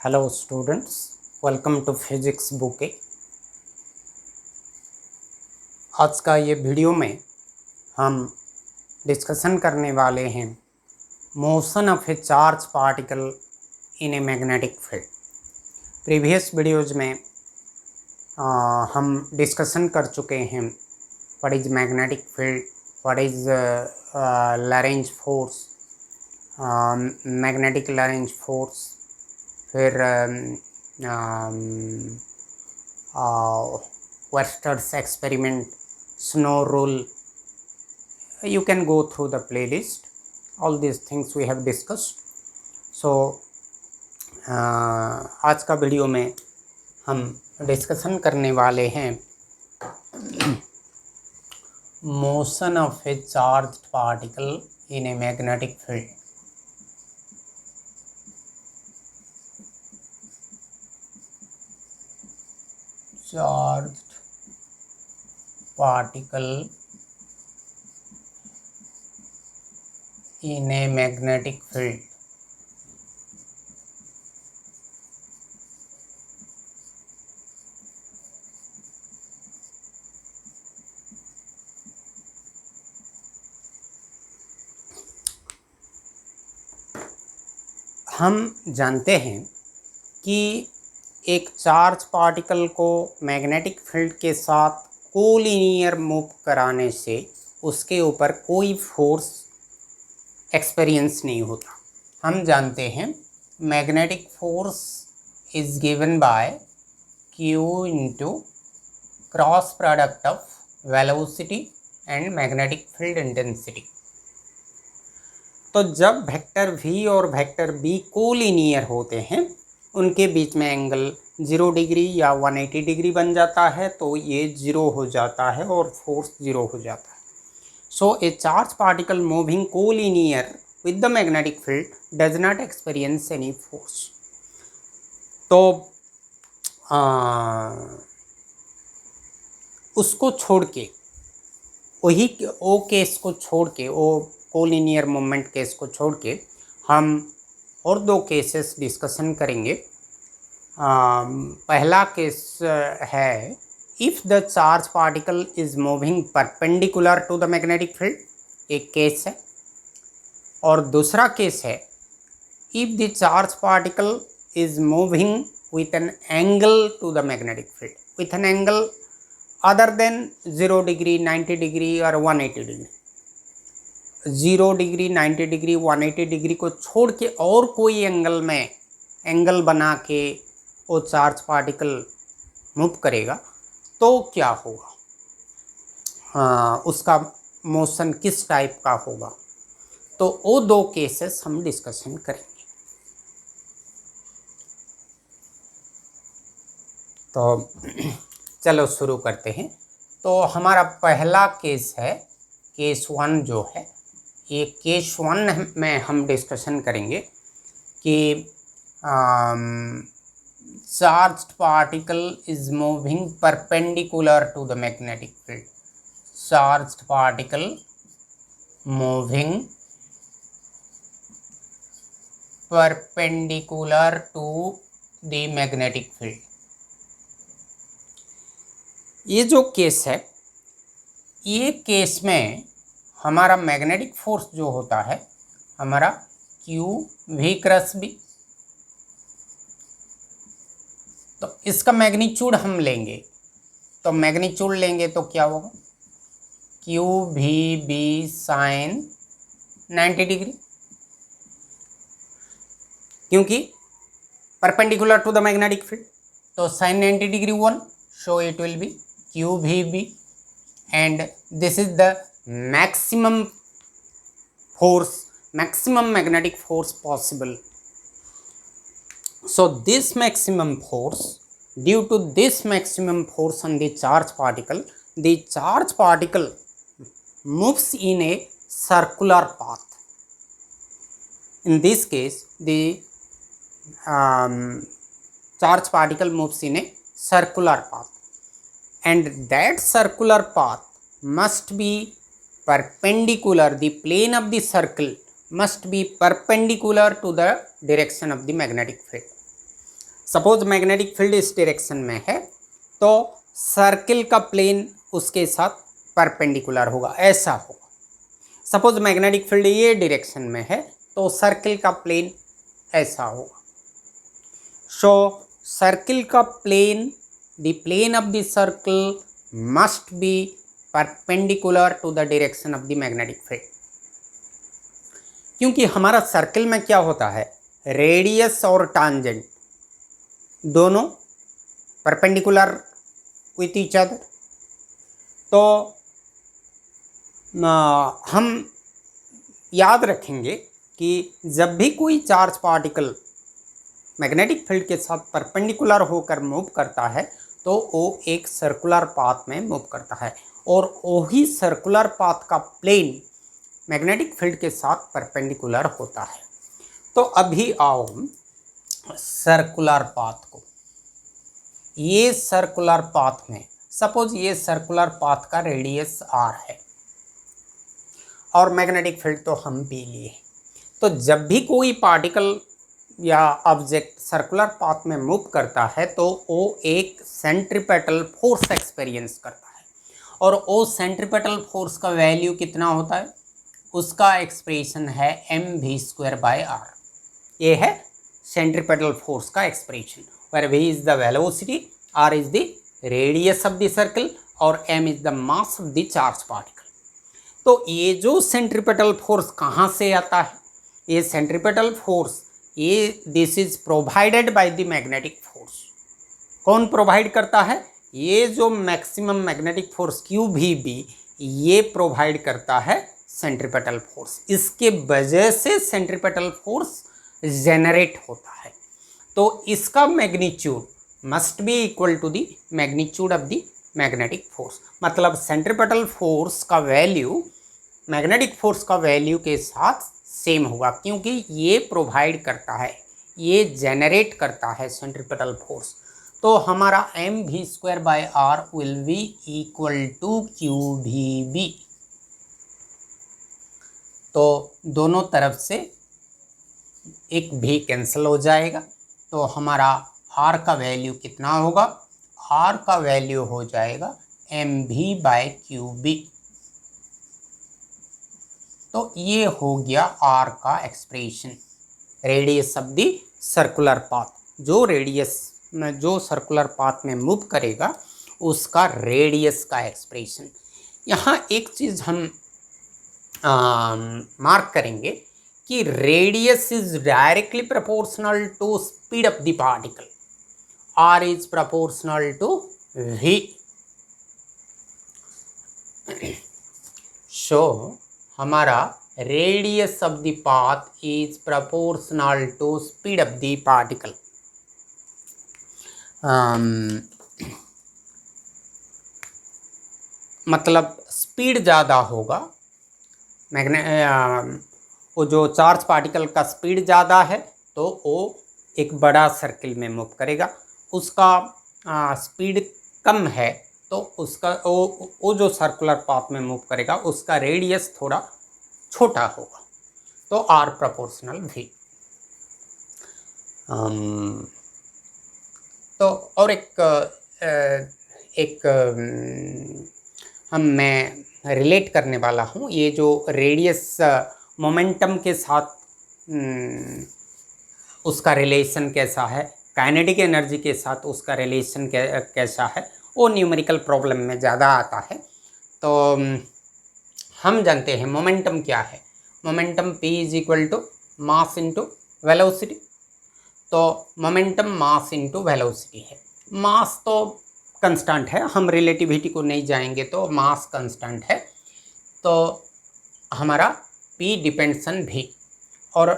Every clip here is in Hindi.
Hello students, welcome to physics bouquet. आज का ये वीडियो में हम डिस्कशन करने वाले हैं motion of A charge particle in a magnetic field. Previous videos में हम डिस्कशन कर चुके हैं what is magnetic field, what is लैरेंज force, magnetic लैरेंज force, फिर Webster's experiment, snow rule. You can go through the playlist. All these things we have discussed. So आज का वीडियो में हम डिस्कशन करने वाले हैं motion of A charged particle in a magnetic field. Charged particle in a magnetic field। हम जानते हैं कि एक चार्ज पार्टिकल को मैग्नेटिक फील्ड के साथ कोलिनियर मूव कराने से उसके ऊपर कोई फोर्स एक्सपीरियंस नहीं होता। हम जानते हैं magnetic force is given by Q into cross product of velocity and magnetic field intensity. तो जब वेक्टर v और वेक्टर b कोलिनियर होते हैं उनके बीच में एंगल 0 डिग्री या 180 डिग्री बन जाता है, तो ये 0 हो जाता है और फोर्स 0 हो जाता है। So a charge particle moving colinear with the magnetic field does not experience any force. तो उसको छोड़ के वही ओ केस को छोड़ के, ओ कोलिनियर मूवमेंट केस को छोड़ के हम और दो केसेस डिस्कशन करेंगे। पहला केस है if the charge particle is moving perpendicular to the magnetic field, एक केस है। और दूसरा केस है if the charge particle is moving with an angle to the magnetic field, with an angle other than 0 degree, 90 degree और 180 डिग्री। 0 डिग्री, 90 डिग्री, 180 डिग्री को छोड़ के और कोई एंगल में एंगल बना के वो चार्ज पार्टिकल मूव करेगा तो क्या होगा, उसका मोशन किस टाइप का होगा। तो वो दो केसेस हम डिस्कशन करेंगे। तो चलो शुरू करते हैं। तो हमारा पहला केस है केस 1 जो है, ये केस 1 में हम डिस्कशन करेंगे कि charged particle is moving perpendicular to the magnetic field. Charged particle moving perpendicular to the magnetic field. ये जो केस है, ये केस में हमारा मैग्नेटिक फोर्स जो होता है हमारा क्यू वी क्रॉस बी। तो इसका मैग्नीट्यूड हम लेंगे, तो मैग्नीट्यूड लेंगे तो क्या होगा, q v b sine 90 degree, क्योंकि perpendicular to the magnetic field. तो sine 90 degree 1, so it will be q v b and this is the maximum force, maximum magnetic force possible. So this maximum force, due to this maximum force on the charge particle moves in a circular path. In this case the charge particle moves in a circular path, and that circular path must be perpendicular, the plane of the circle must be perpendicular to the direction of the magnetic field. Suppose magnetic field इस डायरेक्शन में है तो सर्किल का प्लेन उसके साथ परपेंडिकुलर होगा, ऐसा होगा। सपोज मैग्नेटिक फील्ड ये डायरेक्शन में है तो सर्किल का प्लेन ऐसा होगा। सो सर्किल का plane, the plane of the circle must be perpendicular to the direction of the magnetic field. क्योंकि हमारा सर्किल में क्या होता है, रेडियस और टांजेंट दोनों परपेंडिकुलर विथ ईच अदर। तो हम याद रखेंगे कि जब भी कोई चार्ज पार्टिकल मैग्नेटिक फील्ड के साथ परपेंडिकुलर होकर मूव करता है तो वो एक सर्कुलर पाथ में मूव करता है, और वही सर्कुलर पाथ का प्लेन मैग्नेटिक फील्ड के साथ परपेंडिकुलर होता है। तो अभी आओ सर्कुलर पाथ को, ये सर्कुलर पाथ में सपोज ये सर्कुलर पाथ का रेडियस r है और मैग्नेटिक फील्ड तो हम पी लिए। तो जब भी कोई पार्टिकल या ऑब्जेक्ट सर्कुलर पाथ में मूव करता है तो वो एक सेंट्रीपेटल फोर्स एक्सपीरियंस करता है, और वो सेंट्रीपेटल फोर्स का वैल्यू कितना होता है, उसका एक्सप्रेशन है mv²/r। ये है सेंट्रीपेटल फोर्स का expression, where v is the velocity, r is the radius of the circle और m is the mass of the charge particle। तो ये जो सेंट्रीपेटल फोर्स कहाँ से आता है, ये सेंट्रीपेटल फोर्स ये this is provided by the magnetic force. कौन प्रोवाइड करता है, ये जो मैक्सिमम मैग्नेटिक फोर्स QVB ये प्रोवाइड करता है सेंट्रीपेटल फोर्स। इसके वजह से सेंट्रीपेटल फोर्स जेनरेट होता है। तो इसका magnitude must be equal to the magnitude of the magnetic force. मतलब सेंट्रीपेटल फोर्स का वैल्यू मैग्नेटिक फोर्स का वैल्यू के साथ सेम होगा, क्योंकि ये प्रोवाइड करता है, ये जेनरेट करता है सेंट्रीपेटल फोर्स। तो हमारा mv²/r will be equal to QVB। तो दोनों तरफ से एक भी कैंसिल हो जाएगा, तो हमारा r का वैल्यू कितना होगा, r का वैल्यू हो जाएगा mv/QB। तो ये हो गया r का expression, radius of the circular path. जो रेडियस में जो सर्कुलर पाथ में मूव करेगा उसका रेडियस का एक्सप्रेशन। यहाँ एक चीज़ हम मार्क करेंगे कि radius is directly proportional to speed of the particle, r is proportional to v। So हमारा radius of the path is proportional to speed of the particle. मतलब स्पीड ज़्यादा होगा, वो जो चार्ज पार्टिकल का स्पीड ज़्यादा है तो वो एक बड़ा सर्किल में मूव करेगा, उसका स्पीड कम है तो उसका वो जो सर्कुलर पाथ में मूव करेगा उसका रेडियस थोड़ा छोटा होगा, तो r प्रोपोर्शनल v। तो और एक मैं रिलेट करने वाला हूँ, ये जो रेडियस मोमेंटम के साथ उसका रिलेशन कैसा है, काइनेटिक एनर्जी के साथ उसका रिलेशन कैसा है, वो न्यूमेरिकल प्रॉब्लम में ज़्यादा आता है। तो हम जानते हैं मोमेंटम क्या है, momentum p is equal to mass into velocity. तो मोमेंटम मास इंटू वेलोसिटी है, मास तो कंस्टेंट है, हम रिलेटिविटी को नहीं जाएंगे तो मास कंस्टेंट है, तो हमारा p डिपेंड्स ऑन v और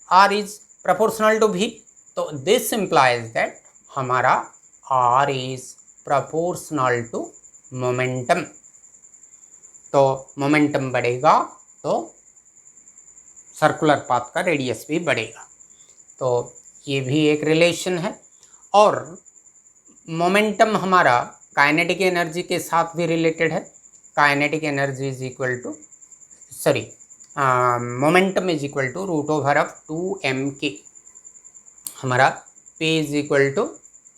r is proportional to v। तो दिस इम्प्लाइज दैट हमारा r is proportional to momentum. तो मोमेंटम बढ़ेगा तो सर्कुलर पाथ का रेडियस भी बढ़ेगा, तो ये भी एक रिलेशन है। और मोमेंटम हमारा काइनेटिक एनर्जी के साथ भी रिलेटेड है, kinetic energy is equal to momentum is equal to √2m k। हमारा P is equal to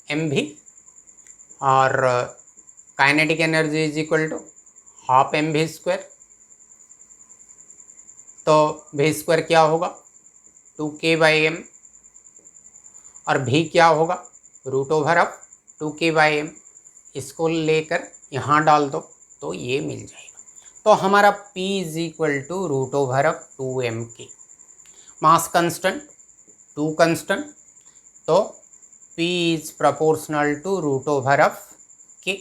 m v, और kinetic energy is equal to half m v square. तो भी स्क्वायर क्या होगा 2k/m, और भी क्या होगा √2k/m। इसको लेकर यहाँ डाल दो तो ये मिल जाएगा। तो हमारा P is equal to √2m/k। Mass constant 2 constant, तो P is proportional to √k,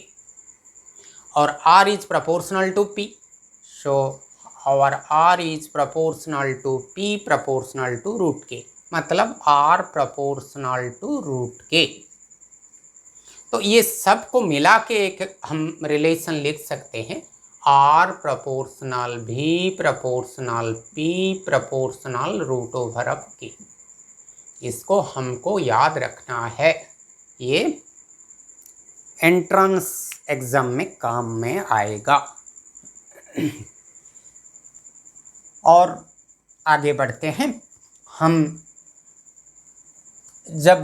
और R is proportional to P। So our R is proportional to P proportional to √k, मतलब R proportional to √k। तो ये सब को मिला के एक हम रिलेशन लिख सकते हैं, R proportional V proportional P proportional √k। इसको हमको याद रखना है, ये एंट्रेंस एग्जाम में काम में आएगा। और आगे बढ़ते हैं हम। जब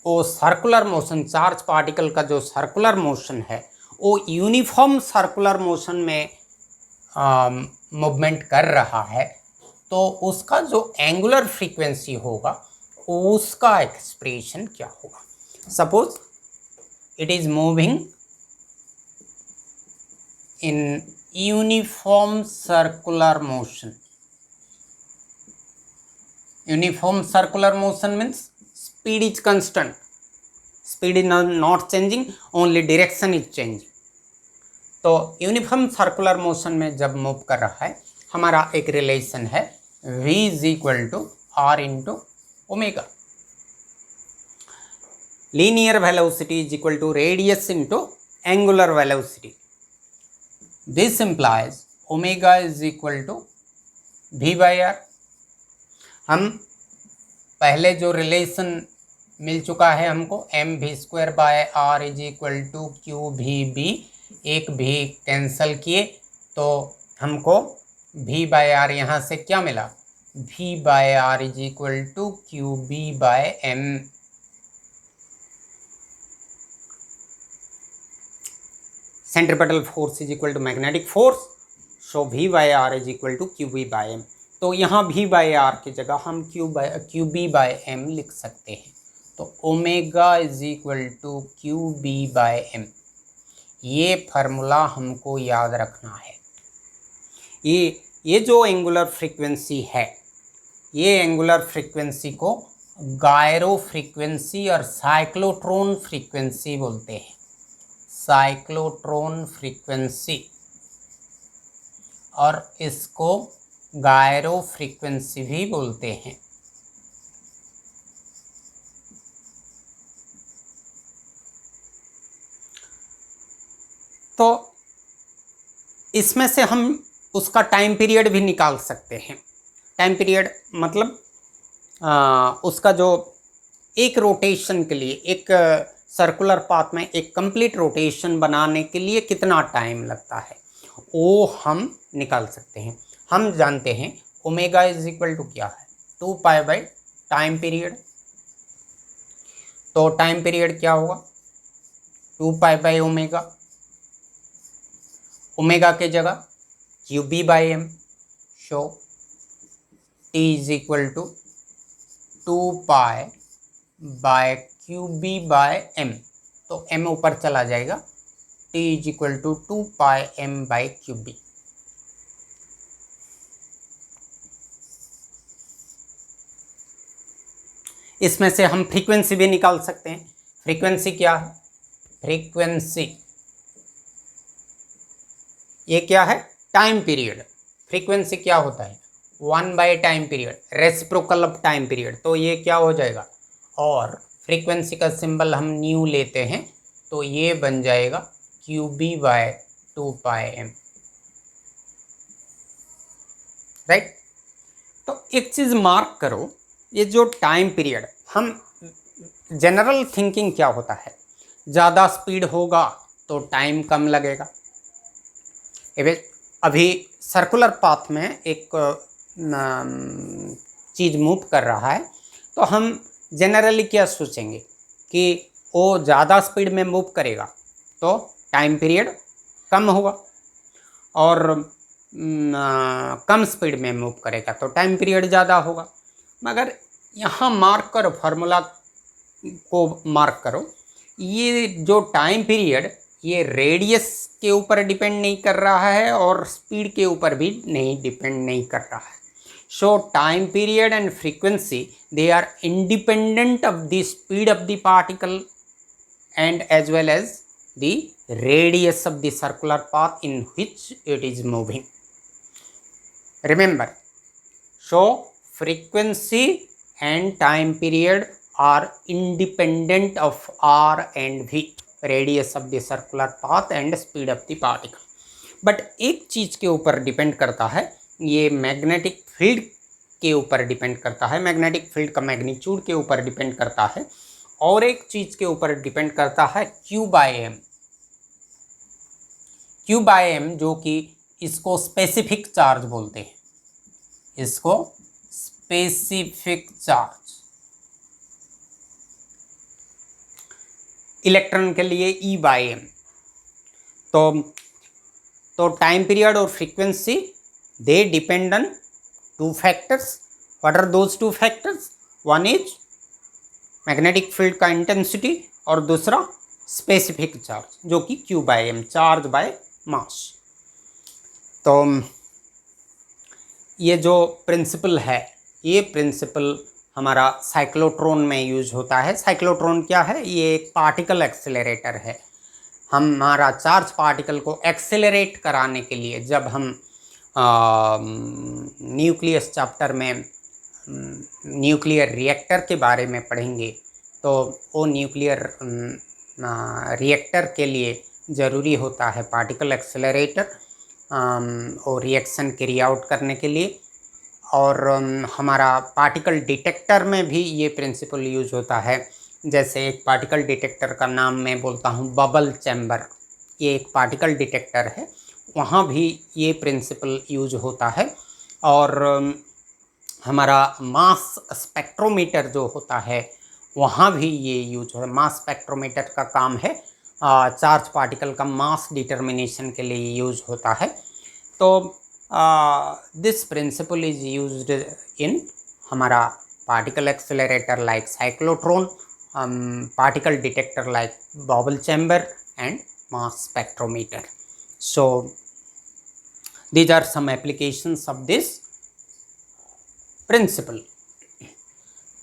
वो सर्कुलर मोशन, चार्ज पार्टिकल का जो सर्कुलर मोशन है वो यूनिफॉर्म सर्कुलर मोशन में मूवमेंट कर रहा है, तो उसका जो एंगुलर फ्रीक्वेंसी होगा उसका एक्सप्रेशन क्या होगा। Suppose it is moving in uniform circular motion. Uniform circular motion means speed is constant, speed is not changing, only direction is changing। तो यूनिफॉर्म सर्कुलर मोशन में जब मूव कर रहा है, हमारा एक रिलेशन है v is equal to r into omega. Linear velocity is equal to radius into angular velocity. This implies omega is equal to v/r। हम पहले जो रिलेशन मिल चुका है हमको mv²/r is equal to qvb, एक भी कैंसल किए तो हमको v/r यहाँ से क्या मिला, v/r is equal to qb/m। Centripetal force is equal to magnetic force, so v/r is equal to qb/m। तो यहाँ v/r की जगह हम qb/m लिख सकते हैं। तो omega is equal to qb/m, ये फार्मूला हमको याद रखना है। ये जो एंगुलर फ्रीक्वेंसी है, ये एंगुलर फ्रीक्वेंसी को गायरो फ्रीक्वेंसी और साइक्लोट्रॉन फ्रीक्वेंसी बोलते हैं। साइक्लोट्रॉन फ्रीक्वेंसी, और इसको गायरो फ्रीक्वेंसी भी बोलते हैं। तो इसमें से हम उसका टाइम पीरियड भी निकाल सकते हैं। टाइम पीरियड मतलब उसका जो एक रोटेशन के लिए, एक सर्कुलर पाथ में एक कंप्लीट रोटेशन बनाने के लिए कितना टाइम लगता है, वो हम निकाल सकते हैं। हम जानते हैं ओमेगा इज इक्वल टू क्या है, 2π टाइम पीरियड। तो टाइम पीरियड क्या होगा 2π/ओमेगा, ओमेगा के जगह qb/m। So t is equal to 2π/qb/m। तो m ऊपर चला जाएगा, t is equal to 2πm/qb। इसमें से हम फ्रीक्वेंसी भी निकाल सकते हैं। फ्रीक्वेंसी क्या है, फ्रीक्वेंसी ये क्या है, टाइम पीरियड। फ्रीक्वेंसी क्या होता है 1 time period, reciprocal of time period. तो ये क्या हो जाएगा, और फ्रीक्वेंसी का सिंबल हम न्यू लेते हैं तो ये बन जाएगा qb/2πm, राइट। तो एक चीज़ मार्क करो, ये जो टाइम पीरियड, हम जनरल थिंकिंग क्या होता है, ज़्यादा स्पीड होगा तो टाइम कम लगेगा। अभी सर्कुलर पाथ में एक चीज़ मूव कर रहा है, तो हम जनरली क्या सोचेंगे कि वो ज़्यादा स्पीड में मूव करेगा तो टाइम पीरियड कम होगा, और कम स्पीड में मूव करेगा तो टाइम पीरियड ज़्यादा होगा। मगर यहाँ मार्क करो, फार्मूला को मार्क करो, ये जो टाइम पीरियड ये रेडियस के ऊपर डिपेंड नहीं कर रहा है और स्पीड के ऊपर भी डिपेंड नहीं कर रहा है। सो time period and frequency they are independent of the speed of the particle and as well as the radius of the circular path in which it is moving. Remember, so frequency and time period are independent of r and v, radius of the circular path and speed of the particle. But एक चीज़ के ऊपर डिपेंड करता है, ये मैग्नेटिक फील्ड के ऊपर डिपेंड करता है, मैग्नेटिक फील्ड का मैग्नीट्यूड के ऊपर डिपेंड करता है, और एक चीज़ के ऊपर डिपेंड करता है Q by m. Q by m जो कि इसको स्पेसिफिक चार्ज बोलते हैं, इसको स्पेसिफिक चार्ज। इलेक्ट्रॉन के लिए E बाय एम। तो टाइम पीरियड और frequency they depend on two factors. What are those two factors? One is magnetic field का intensity और दूसरा specific charge जो कि Q by M, charge by mass. तो ये जो प्रिंसिपल है, ये प्रिंसिपल हमारा साइक्लोट्रॉन में यूज होता है। साइक्लोट्रॉन क्या है? ये एक पार्टिकल एक्सेलरेटर है। हमारा चार्ज पार्टिकल को एक्सेलरेट कराने के लिए जब हम न्यूक्लियस चैप्टर में न्यूक्लियर रिएक्टर के बारे में पढ़ेंगे, तो वो न्यूक्लियर रिएक्टर के लिए ज़रूरी होता है पार्टिकल एक्सेलरेटर और रिएक्शन कैरी आउट करने के लिए। और हमारा पार्टिकल डिटेक्टर में भी ये प्रिंसिपल यूज होता है। जैसे एक पार्टिकल डिटेक्टर का नाम मैं बोलता हूँ बबल चैम्बर, ये एक पार्टिकल डिटेक्टर है, वहाँ भी ये प्रिंसिपल यूज होता है। और हमारा मास स्पेक्ट्रोमीटर जो होता है वहाँ भी ये यूज होता है। मास स्पेक्ट्रोमीटर का काम है चार्ज पार्टिकल का मास डिटर्मिनेशन के लिए यूज होता है। तो this principle is used in हमारा particle accelerator like cyclotron, particle detector like bubble chamber and mass spectrometer. So these are some applications of this principle.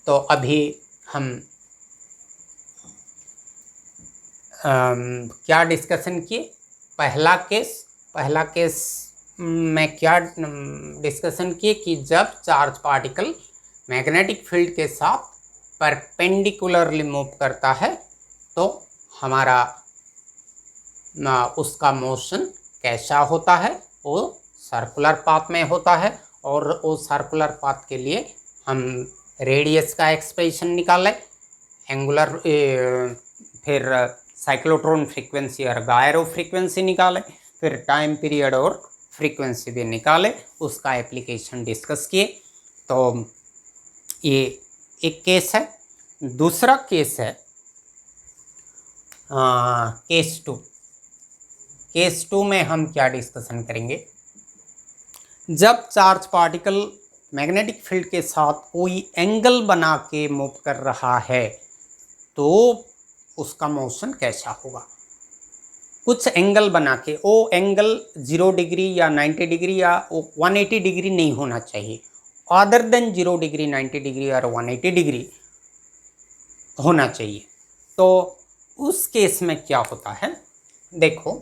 तो अभी हम क्या डिस्कशन किए? पहला केस में क्या डिस्कशन किए कि जब चार्ज पार्टिकल मैग्नेटिक फील्ड के साथ परपेंडिकुलरली मूव करता है तो हमारा उसका मोशन कैसा होता है? वो सर्कुलर पाथ में होता है, और वो सर्कुलर पाथ के लिए हम रेडियस का एक्सप्रेशन निकालें, एंगुलर फिर साइक्लोट्रॉन फ्रीक्वेंसी और गायरो फ्रीक्वेंसी निकालें, फिर टाइम पीरियड और फ्रीक्वेंसी भी निकालें, उसका एप्लीकेशन डिस्कस किए। तो ये एक केस है। दूसरा केस है केस टू। केस टू में हम क्या डिस्कशन करेंगे? जब चार्ज पार्टिकल मैग्नेटिक फील्ड के साथ कोई एंगल बना के मूव कर रहा है तो उसका मोशन कैसा होगा? कुछ एंगल बना के, वो एंगल 0 डिग्री या 90 डिग्री या 180 डिग्री नहीं होना चाहिए, अदर देन 0 डिग्री, 90 डिग्री और 180 डिग्री होना चाहिए। तो उस केस में क्या होता है? देखो,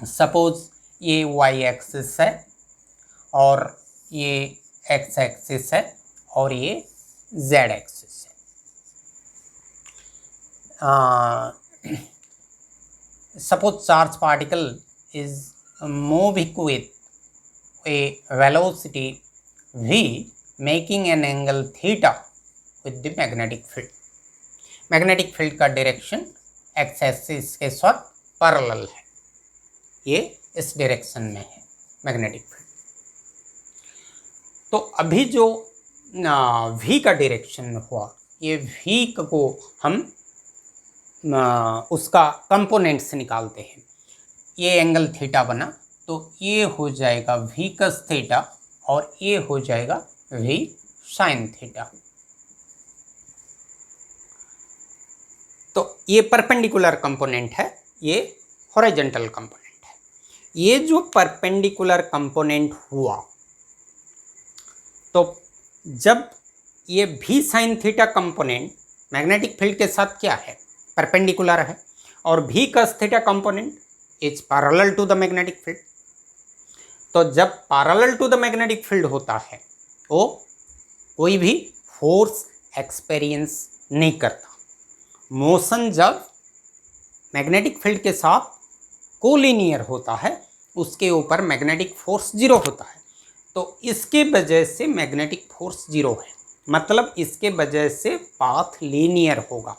सपोज ये वाई एक्सिस है और ये एक्स एक्सिस है और ये जेड एक्सिस है। Suppose charge particle is moving with A velocity v making an angle theta with the magnetic field. Magnetic field का डायरेक्शन एक्स एक्सिस के साथ पैरेलल है, ये इस डायरेक्शन में है मैग्नेटिक फील्ड। तो अभी जो v का डायरेक्शन हुआ ये v को हम उसका कंपोनेंट्स निकालते हैं। ये एंगल थीटा बना तो ये हो जाएगा v cos थीटा और ये हो जाएगा v sin थीटा। तो ये परपेंडिकुलर कंपोनेंट है, ये हॉरिजॉन्टल कंपोनेंट है। ये जो परपेंडिकुलर कंपोनेंट हुआ तो जब ये v sin theta component magnetic field के साथ क्या है, परपेंडिकुलर है, और v cos theta component is parallel to the magnetic field. तो जब parallel to the magnetic field होता है वो कोई भी फोर्स एक्सपीरियंस नहीं करता। मोशन जब मैग्नेटिक फील्ड के साथ कोलिनियर होता है उसके ऊपर मैग्नेटिक फोर्स जीरो होता है। तो इसके वजह से मैग्नेटिक फोर्स जीरो है, मतलब इसके वजह से पाथ लीनियर होगा।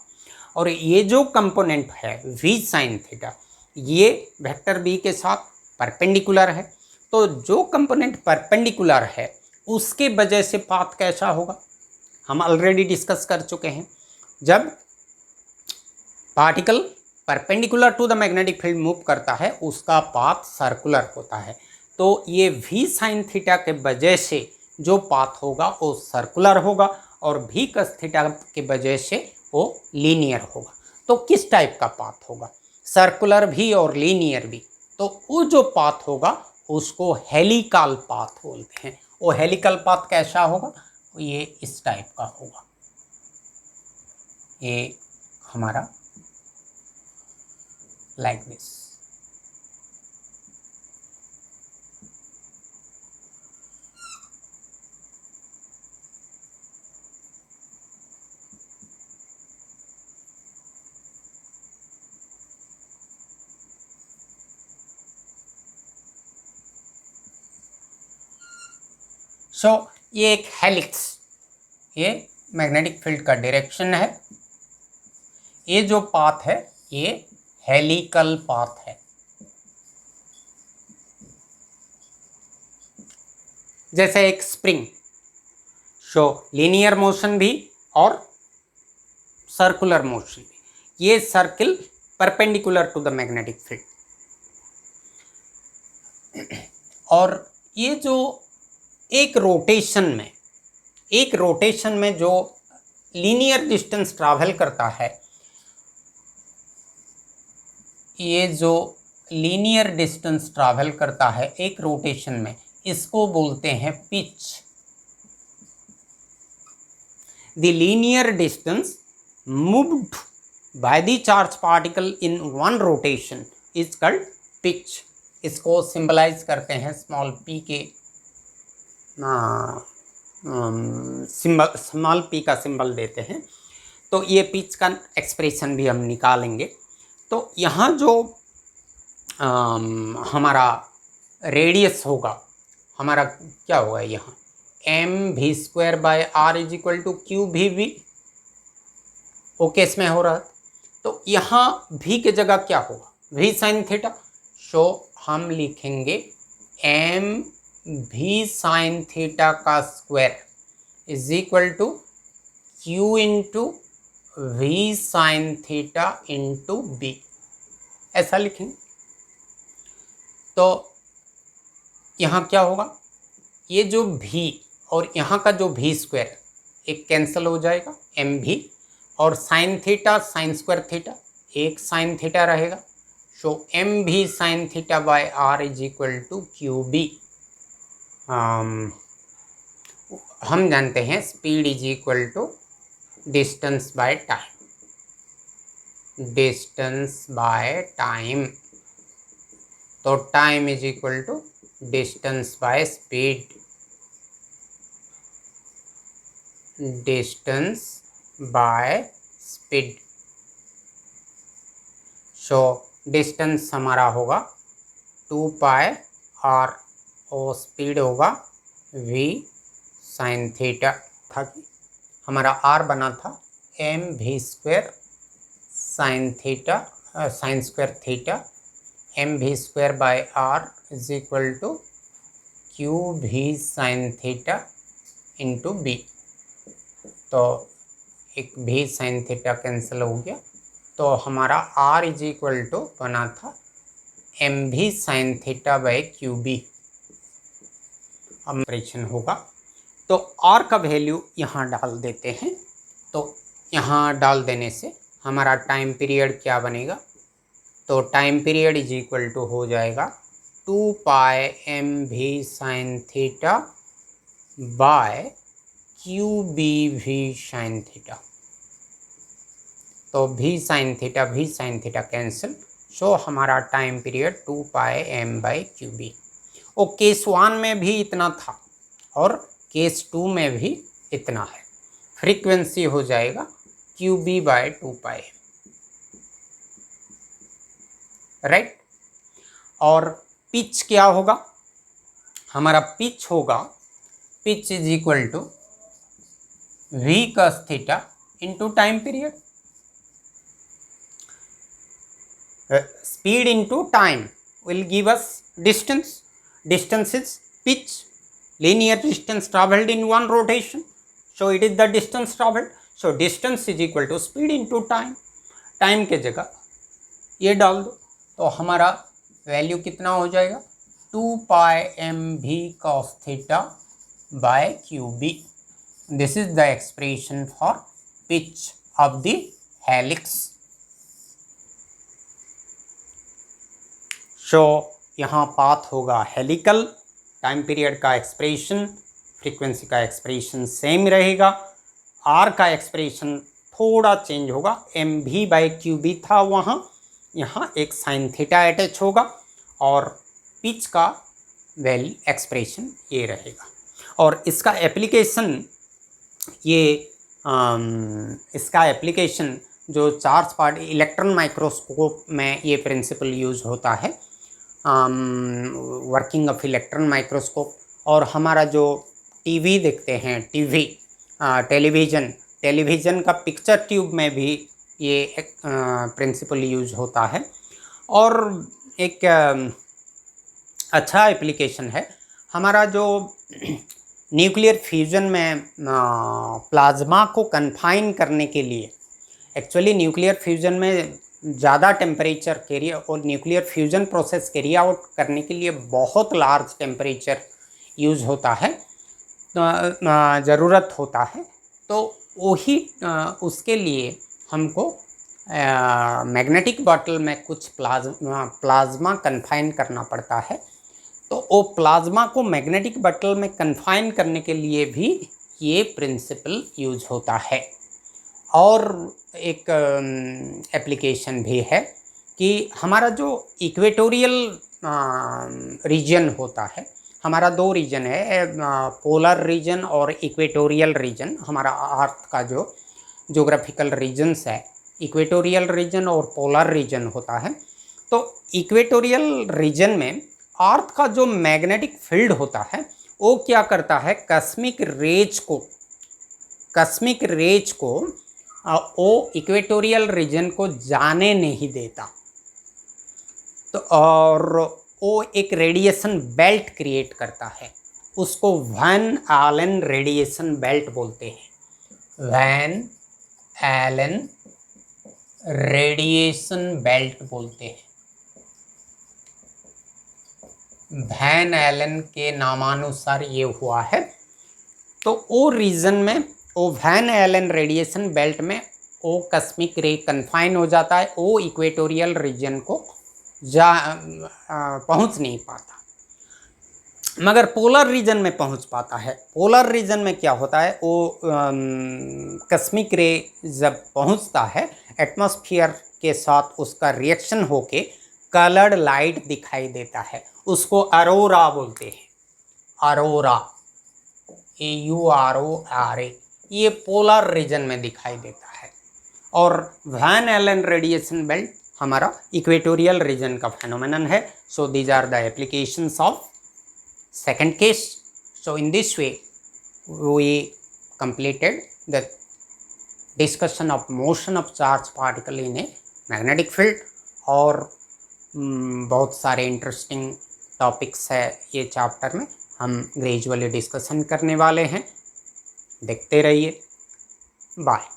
और ये जो कंपोनेंट है v sin थीटा ये वेक्टर b के साथ परपेंडिकुलर है। तो जो कंपोनेंट परपेंडिकुलर है उसके वजह से पाथ कैसा होगा, हम ऑलरेडी डिस्कस कर चुके हैं। जब particle perpendicular to the magnetic field move करता है उसका पाथ सर्कुलर होता है। तो ये v sin थीटा के वजह से जो पाथ होगा वो सर्कुलर होगा और v cos थीटा के वजह से वो लीनियर होगा। तो किस टाइप का पाथ होगा, सर्कुलर भी और लीनियर भी। तो वो जो पाथ होगा उसको हेलिकल पाथ बोलते हैं। वो हेलिकल पाथ कैसा होगा, ये इस टाइप का होगा। ये हमारा like this। सो ये एक हेलिक्स, ये मैग्नेटिक फील्ड का डायरेक्शन है। ये जो पाथ है ये हेलिकल पाथ है। जैसे एक स्प्रिंग, सो लीनियर मोशन भी और सर्कुलर मोशन भी। ये circle perpendicular to the magnetic field. और ये जो एक रोटेशन में जो लीनियर डिस्टेंस ट्रैवल करता है, ये जो लीनियर डिस्टेंस ट्रैवल करता है एक रोटेशन में, इसको बोलते हैं pitch. The linear distance moved by the charge particle in one rotation is called pitch. इसको सिंबलाइज करते हैं स्मॉल p के स्मॉल p का सिंबल देते हैं। तो ये पिच का एक्सप्रेशन भी हम निकालेंगे। तो यहाँ जो हमारा रेडियस होगा, हमारा क्या होगा, यहाँ mv²/r is equal to qvv। Okay, इसमें हो रहा। तो यहाँ v की जगह क्या होगा, v sin थीटा। सो हम लिखेंगे mv sin थीटा का square is equal to q into v sin theta into b, ऐसा लिखेंगे। तो यहाँ क्या होगा, ये जो v और यहाँ का जो v² एक कैंसिल हो जाएगा mv, और sine theta sine square theta एक साइन थीटा रहेगा। So mv sin theta by r is equal to qb। हम जानते हैं speed is equal to distance by time, distance by time. तो time is equal to distance by speed, distance by speed. So distance हमारा होगा 2πr और स्पीड होगा v sin थीटा था कि हमारा r बना था mv² sin theta sine square theta mv²/r is equal to qv sin theta into b। तो एक भी साइन थीटा कैंसिल हो गया, तो हमारा r इज इक्वल टू बना था m v sine theta by q b operation होगा। तो r का वैल्यू यहाँ डाल देते हैं, तो यहाँ डाल देने से हमारा टाइम पीरियड क्या बनेगा, तो time period is equal to हो जाएगा 2 pi m v sine theta by q b v sine theta. तो v sine theta cancel, so हमारा time period 2 pi m by q b. और केस 1 में भी इतना था और केस 2 में भी इतना है। फ्रीक्वेंसी हो जाएगा q b by 2 pi, right. और पिच क्या होगा, हमारा पिच होगा, pitch is equal to v cos theta into time period, speed into time will give us distance. Distance is pitch, linear distance traveled in one rotation, so it is the distance traveled. So distance is equal to speed into time. Time के जगह ये डाल दो, तो हमारा वैल्यू कितना हो जाएगा 2 pi m v cos theta by q b. This is the expression for pitch of the helix. So यहाँ पाथ होगा हेलिकल, टाइम पीरियड का एक्सप्रेशन, फ्रीक्वेंसी का एक्सप्रेशन सेम रहेगा, आर का एक्सप्रेशन थोड़ा चेंज होगा, m v by q b था वहाँ, यहाँ एक साइन थीटा अटैच होगा, और पिच का वैल्यू एक्सप्रेशन ये रहेगा। और इसका एप्लीकेशन इसका एप्लीकेशन जो चार्ज पार्ट इलेक्ट्रॉन माइक्रोस्कोप में ये प्रिंसिपल यूज होता है, वर्किंग ऑफ इलेक्ट्रॉन माइक्रोस्कोप। और हमारा जो टीवी देखते हैं, टेलीविज़न का पिक्चर ट्यूब में भी ये एक प्रिंसिपल यूज होता है। और एक अच्छा एप्लीकेशन है हमारा जो न्यूक्लियर फ्यूजन में प्लाज्मा को कन्फाइन करने के लिए। एक्चुअली न्यूक्लियर फ्यूजन में ज़्यादा टेम्परेचर कैरी और nuclear fusion process carry out करने के लिए बहुत लार्ज टेम्परेचर यूज़ होता है, ज़रूरत होता है। तो वही उसके लिए हमको मैग्नेटिक बॉटल में कुछ प्लाज्मा कन्फाइन करना पड़ता है। तो वो प्लाज्मा को मैग्नेटिक बॉटल में कन्फाइन करने के लिए भी ये प्रिंसिपल यूज होता है। और एक एप्लीकेशन भी है कि हमारा जो इक्वेटोरियल रीजन होता है, हमारा 2 रीजन है, पोलर रीजन और इक्वेटोरियल रीजन। हमारा अर्थ का जो ज्योग्राफिकल रीजन्स है, इक्वेटोरियल रीजन और पोलर रीजन होता है। तो इक्वेटोरियल रीजन में अर्थ का जो मैग्नेटिक फील्ड होता है वो क्या करता है, कॉस्मिक रेज को वो इक्वेटोरियल रीजन को जाने नहीं देता। तो और वो एक रेडिएशन बेल्ट क्रिएट करता है, उसको वैन आलन रेडिएशन बेल्ट बोलते हैं। वैन आलन रेडिएशन बेल्ट बोलते हैं। वैन एलन के नामानुसार ये हुआ है। तो वो रीजन में, वो वैन एलन रेडिएशन बेल्ट में वो कॉस्मिक रे कन्फाइन हो जाता है, वो इक्वेटोरियल रीजन को पहुंच नहीं पाता, मगर पोलर रीजन में पहुंच पाता है। पोलर रीजन में क्या होता है, वो कॉस्मिक रे जब पहुंचता है एटमॉस्फेयर के साथ उसका रिएक्शन होके कलर्ड लाइट दिखाई देता है, उसको अरोरा बोलते हैं। अरोरा, AURORA, ये पोलर रीजन में दिखाई देता है। और वैन एलन रेडिएशन बेल्ट हमारा इक्वेटोरियल रीजन का फेनोमेनन है। So these are the applications of second case. So in this way we completed the discussion of motion of charged particle in a magnetic field। और बहुत सारे इंटरेस्टिंग टॉपिक्स है ये चैप्टर में, हम ग्रेजुअली डिस्कशन करने वाले हैं। देखते रहिए। बाय।